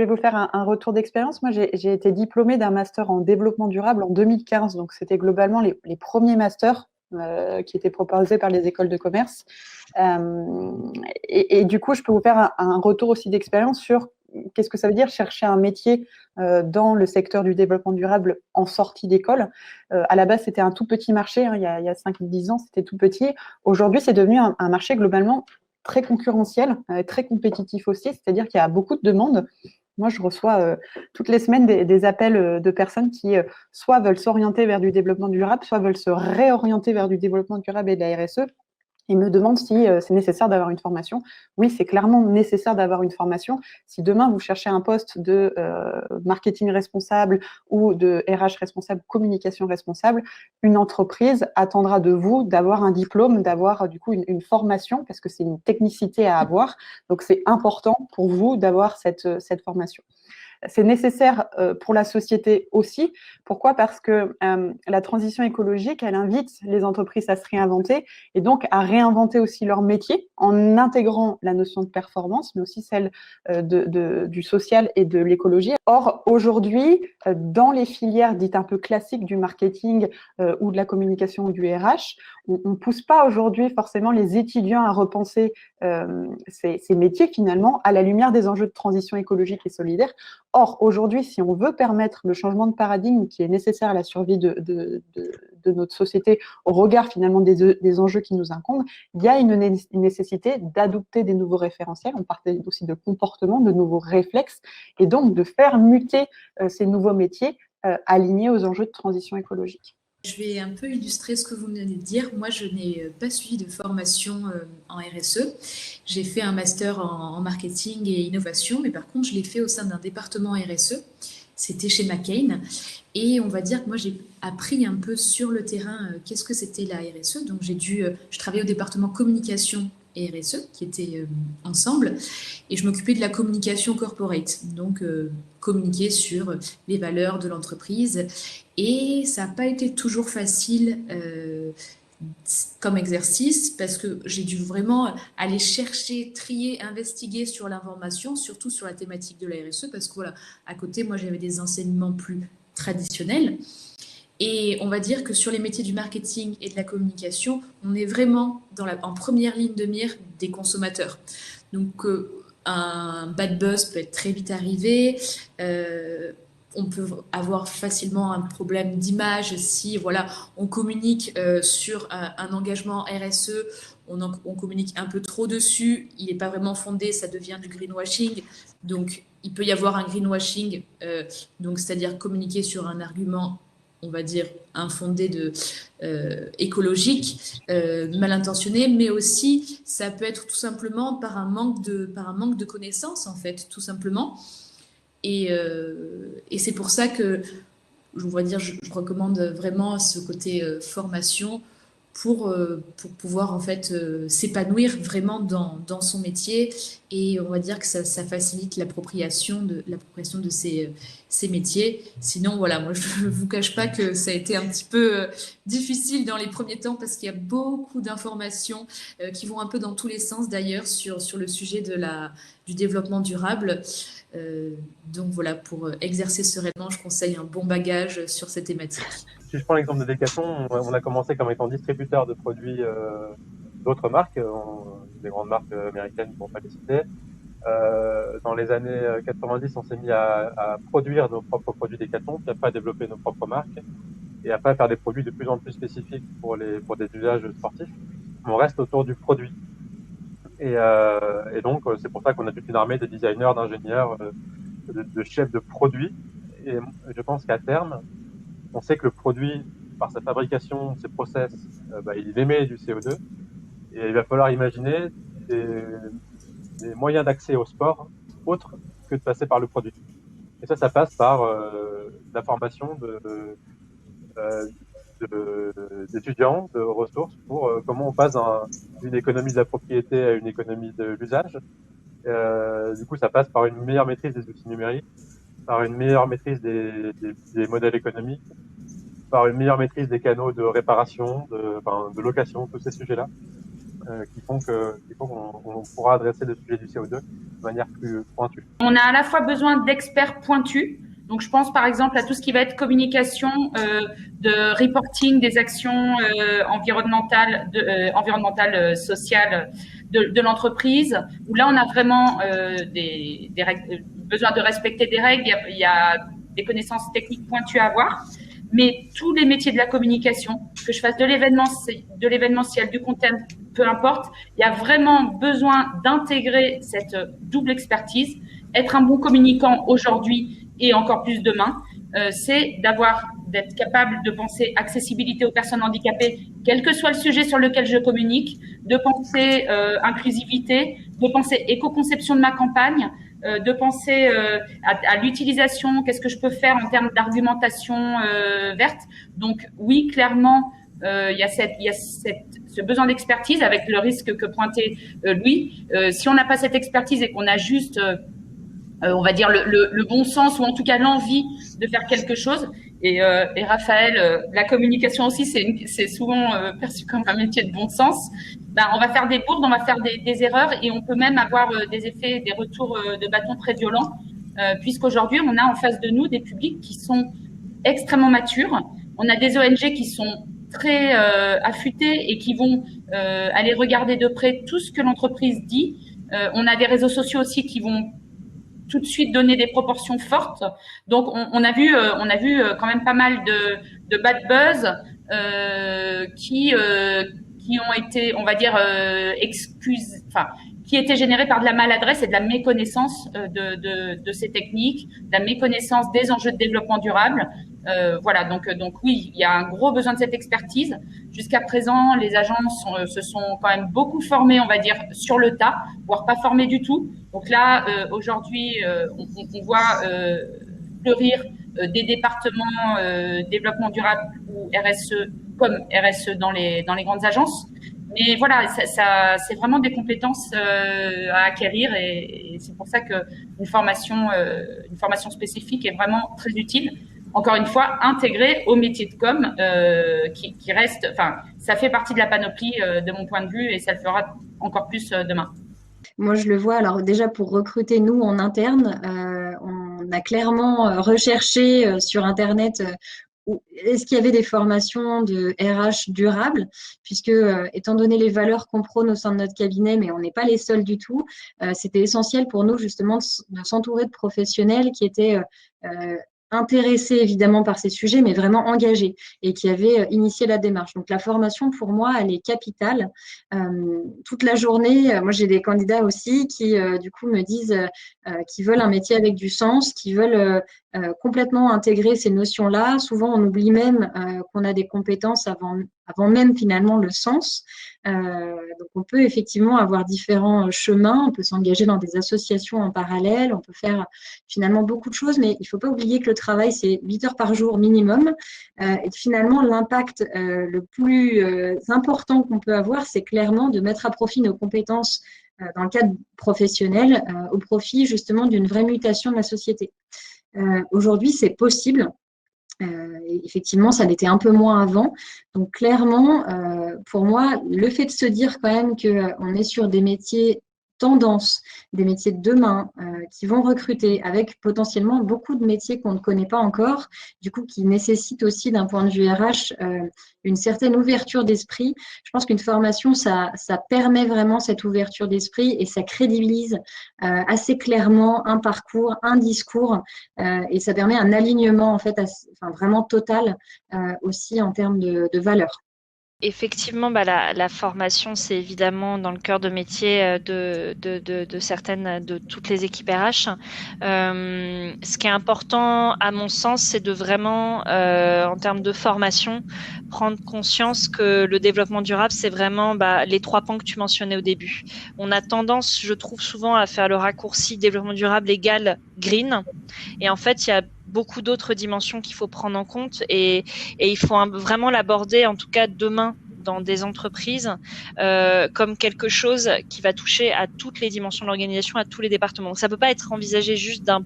vais vous faire un retour d'expérience. Moi, j'ai été diplômée d'un master en développement durable en 2015. Donc, c'était globalement les premiers masters qui étaient proposés par les écoles de commerce. Et du coup, je peux vous faire un retour aussi d'expérience sur qu'est-ce que ça veut dire chercher un métier dans le secteur du développement durable en sortie d'école. À la base, c'était un tout petit marché, hein, il y a 5-10 ans, c'était tout petit. Aujourd'hui, c'est devenu un marché globalement très concurrentiel, très compétitif aussi, c'est-à-dire qu'il y a beaucoup de demandes. Moi, je reçois toutes les semaines des appels de personnes qui soit veulent s'orienter vers du développement durable, soit veulent se réorienter vers du développement durable et de la RSE. Ils me demandent si c'est nécessaire d'avoir une formation. Oui, c'est clairement nécessaire d'avoir une formation. Si demain, vous cherchez un poste de marketing responsable ou de RH responsable, communication responsable, une entreprise attendra de vous d'avoir un diplôme, d'avoir du coup une formation, parce que c'est une technicité à avoir. Donc, c'est important pour vous d'avoir cette formation. C'est nécessaire pour la société aussi. Pourquoi ? Parce que la transition écologique, elle invite les entreprises à se réinventer et donc à réinventer aussi leur métier en intégrant la notion de performance, mais aussi celle du social et de l'écologie. Or, aujourd'hui, dans les filières dites un peu classiques du marketing ou de la communication ou du RH, on ne pousse pas aujourd'hui forcément les étudiants à repenser ces métiers finalement à la lumière des enjeux de transition écologique et solidaire. Or, aujourd'hui, si on veut permettre le changement de paradigme qui est nécessaire à la survie de notre société au regard finalement des enjeux qui nous incombent, il y a une nécessité d'adopter des nouveaux référentiels, on parle aussi de comportements, de nouveaux réflexes, et donc de faire muter ces nouveaux métiers alignés aux enjeux de transition écologique. Je vais un peu illustrer ce que vous venez de dire. Moi, je n'ai pas suivi de formation en RSE. J'ai fait un master en marketing et innovation, mais par contre, je l'ai fait au sein d'un département RSE. C'était chez McCain. Et on va dire que moi, j'ai appris un peu sur le terrain qu'est-ce que c'était la RSE. Donc, je travaillais au département communication et RSE, qui étaient ensemble. Et je m'occupais de la communication corporate. Donc, communiquer sur les valeurs de l'entreprise. Et ça n'a pas été toujours facile comme exercice parce que j'ai dû vraiment aller chercher, trier, investiguer sur l'information, surtout sur la thématique de la RSE parce que voilà, à côté, moi, j'avais des enseignements plus traditionnels. Et on va dire que sur les métiers du marketing et de la communication, on est vraiment en première ligne de mire des consommateurs. Donc, un bad buzz peut être très vite arrivé. On peut avoir facilement un problème d'image si voilà, on communique sur un engagement RSE, on communique un peu trop dessus, il n'est pas vraiment fondé, ça devient du greenwashing. Donc, il peut y avoir un greenwashing, donc c'est-à-dire communiquer sur un argument, on va dire, infondé écologique, mal intentionné, mais aussi ça peut être tout simplement par un manque de connaissances, en fait, tout simplement. Et c'est pour ça que je recommande vraiment ce côté formation pour pouvoir en fait s'épanouir vraiment dans son métier et on va dire que ça facilite l'appropriation de ces métiers. Sinon voilà, moi je ne vous cache pas que ça a été un petit peu difficile dans les premiers temps parce qu'il y a beaucoup d'informations qui vont un peu dans tous les sens d'ailleurs sur le sujet du développement durable. Donc voilà, pour exercer sereinement, je conseille un bon bagage sur cette thématique. Si je prends l'exemple de Decathlon, on a commencé comme étant distributeur de produits d'autres marques, des grandes marques américaines pour ne pas les citer. Dans les années 90, on s'est mis à produire nos propres produits Decathlon, puis après à développer nos propres marques, et après à faire des produits de plus en plus spécifiques pour des usages sportifs. On reste autour du produit. Et donc, c'est pour ça qu'on a toute une armée de designers, d'ingénieurs, de chefs de produits. Et je pense qu'à terme, on sait que le produit, par sa fabrication, ses process, il émet du CO2. Et il va falloir imaginer des moyens d'accès au sport autres que de passer par le produit. Et ça passe par la formation d'étudiants, de ressources pour comment on passe d'une économie de la propriété à une économie de l'usage. Du coup, ça passe par une meilleure maîtrise des outils numériques, par une meilleure maîtrise des modèles économiques, par une meilleure maîtrise des canaux de réparation, de location, tous ces sujets-là. qui font qu'on pourra adresser le sujet du CO2 de manière plus pointue. On a à la fois besoin d'experts pointus. Donc, je pense par exemple à tout ce qui va être communication, de reporting des actions environnementales, sociales de l'entreprise. Où là, on a vraiment besoin de respecter des règles. Il y a des connaissances techniques pointues à avoir. Mais tous les métiers de la communication, que je fasse de l'événementiel, du content, peu importe, il y a vraiment besoin d'intégrer cette double expertise. Être un bon communicant aujourd'hui et encore plus demain, c'est d'être capable de penser accessibilité aux personnes handicapées, quel que soit le sujet sur lequel je communique, de penser inclusivité, de penser éco-conception de ma campagne, de penser à l'utilisation, qu'est-ce que je peux faire en termes d'argumentation verte. Donc oui, clairement, il y a ce besoin d'expertise avec le risque que pointait Louis. Si on n'a pas cette expertise et qu'on a juste, on va dire, le bon sens ou en tout cas l'envie de faire quelque chose, et Raphaël, la communication aussi, c'est souvent perçu comme un métier de bon sens. Ben, on va faire des bourdes, on va faire des erreurs et on peut même avoir des effets, des retours de bâton très violents, puisqu'aujourd'hui, on a en face de nous des publics qui sont extrêmement matures. On a des ONG qui sont très affûtés et qui vont aller regarder de près tout ce que l'entreprise dit. On a des réseaux sociaux aussi qui vont tout de suite donner des proportions fortes. Donc, on a vu quand même pas mal de bad buzz qui ont été, on va dire, qui étaient générés par de la maladresse et de la méconnaissance de ces techniques, de la méconnaissance des enjeux de développement durable. Voilà, donc oui, il y a un gros besoin de cette expertise. Jusqu'à présent, les agences se sont quand même beaucoup formées, on va dire, sur le tas, voire pas formées du tout. Donc là, aujourd'hui, on voit fleurir des départements développement durable ou RSE comme RSE dans les grandes agences. Mais voilà, ça c'est vraiment des compétences à acquérir et c'est pour ça que une formation spécifique est vraiment très utile. Encore une fois, intégrée au métier de com, qui reste, enfin, ça fait partie de la panoplie de mon point de vue et ça le fera encore plus demain. Moi, je le vois. Alors déjà, pour recruter, nous, en interne, on a clairement recherché sur Internet est-ce qu'il y avait des formations de RH durable, puisque étant donné les valeurs qu'on prône au sein de notre cabinet, mais on n'est pas les seuls du tout, c'était essentiel pour nous justement de s'entourer de professionnels qui étaient intéressés évidemment par ces sujets, mais vraiment engagés et qui avaient initié la démarche. Donc la formation, pour moi, elle est capitale. Toute la journée, moi j'ai des candidats aussi qui du coup me disent qu'ils veulent un métier avec du sens, qui veulent complètement intégrer ces notions-là. Souvent, on oublie même qu'on a des compétences avant même finalement le sens. Donc, on peut effectivement avoir différents chemins. On peut s'engager dans des associations en parallèle. On peut faire finalement beaucoup de choses, mais il ne faut pas oublier que le travail, c'est 8 heures par jour minimum. Et finalement, l'impact le plus important qu'on peut avoir, c'est clairement de mettre à profit nos compétences dans le cadre professionnel au profit justement d'une vraie mutation de la société. Aujourd'hui, c'est possible. Effectivement, ça l'était un peu moins avant. Donc, clairement, pour moi, le fait de se dire quand même qu'on est sur des métiers tendance, des métiers de demain qui vont recruter avec potentiellement beaucoup de métiers qu'on ne connaît pas encore, du coup qui nécessitent aussi d'un point de vue RH une certaine ouverture d'esprit. Je pense qu'une formation, ça permet vraiment cette ouverture d'esprit et ça crédibilise assez clairement un parcours, un discours et ça permet un alignement en fait vraiment total aussi en termes de valeurs. Effectivement, la formation, c'est évidemment dans le cœur de métier de toutes les équipes RH. Ce qui est important, à mon sens, c'est de vraiment, en termes de formation, prendre conscience que le développement durable, c'est vraiment les 3 pans que tu mentionnais au début. On a tendance, je trouve souvent, à faire le raccourci développement durable égale green. Et en fait, il y a beaucoup d'autres dimensions qu'il faut prendre en compte et il faut vraiment l'aborder, en tout cas demain, dans des entreprises comme quelque chose qui va toucher à toutes les dimensions de l'organisation, à tous les départements. Donc, ça peut pas être envisagé juste d'un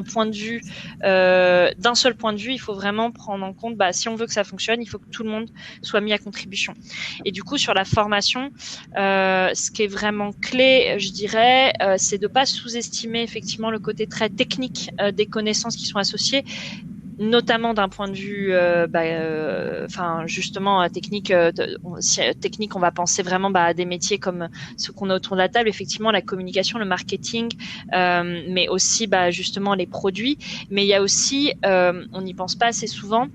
point de vue, d'un seul point de vue. Il faut vraiment prendre en compte, si on veut que ça fonctionne, il faut que tout le monde soit mis à contribution. Et du coup, sur la formation, ce qui est vraiment clé, je dirais, c'est de pas sous-estimer effectivement le côté très technique des connaissances qui sont associées, notamment d'un point de vue, justement technique. Technique, on va penser vraiment à des métiers comme ceux qu'on a autour de la table, effectivement la communication, le marketing, mais aussi justement les produits. Mais il y a aussi, on n'y pense pas assez souvent.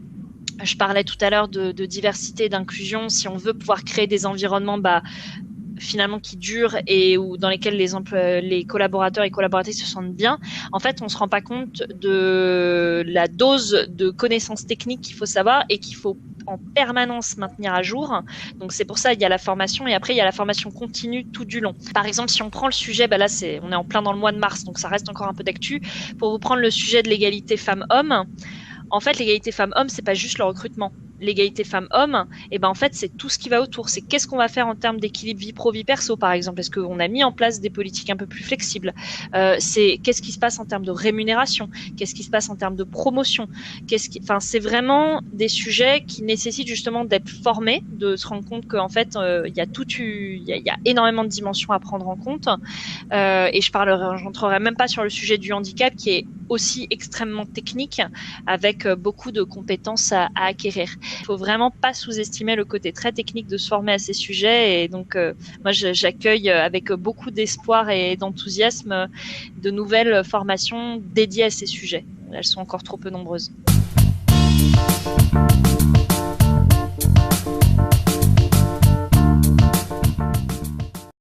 Je parlais tout à l'heure de diversité, d'inclusion. Si on veut pouvoir créer des environnements finalement qui durent et ou dans lesquels les collaborateurs et collaboratrices se sentent bien, en fait, on se rend pas compte de la dose de connaissances techniques qu'il faut savoir et qu'il faut en permanence maintenir à jour. Donc c'est pour ça il y a la formation et après il y a la formation continue tout du long. Par exemple, si on prend le sujet, là on est en plein dans le mois de mars, donc ça reste encore un peu d'actu. Pour vous prendre le sujet de l'égalité femmes-hommes, en fait, l'égalité femmes-hommes, c'est pas juste le recrutement. L'égalité femmes-hommes, en fait, c'est tout ce qui va autour. C'est qu'est-ce qu'on va faire en termes d'équilibre vie pro, vie perso, par exemple. Est-ce qu'on a mis en place des politiques un peu plus flexibles? C'est qu'est-ce qui se passe en termes de rémunération? Qu'est-ce qui se passe en termes de promotion? C'est vraiment des sujets qui nécessitent justement d'être formés, de se rendre compte qu'en fait, il y a énormément de dimensions à prendre en compte. Et j'entrerai même pas sur le sujet du handicap qui est aussi extrêmement technique avec beaucoup de compétences à acquérir. Il faut vraiment pas sous-estimer le côté très technique de se former à ces sujets et donc moi j'accueille avec beaucoup d'espoir et d'enthousiasme de nouvelles formations dédiées à ces sujets. Elles sont encore trop peu nombreuses.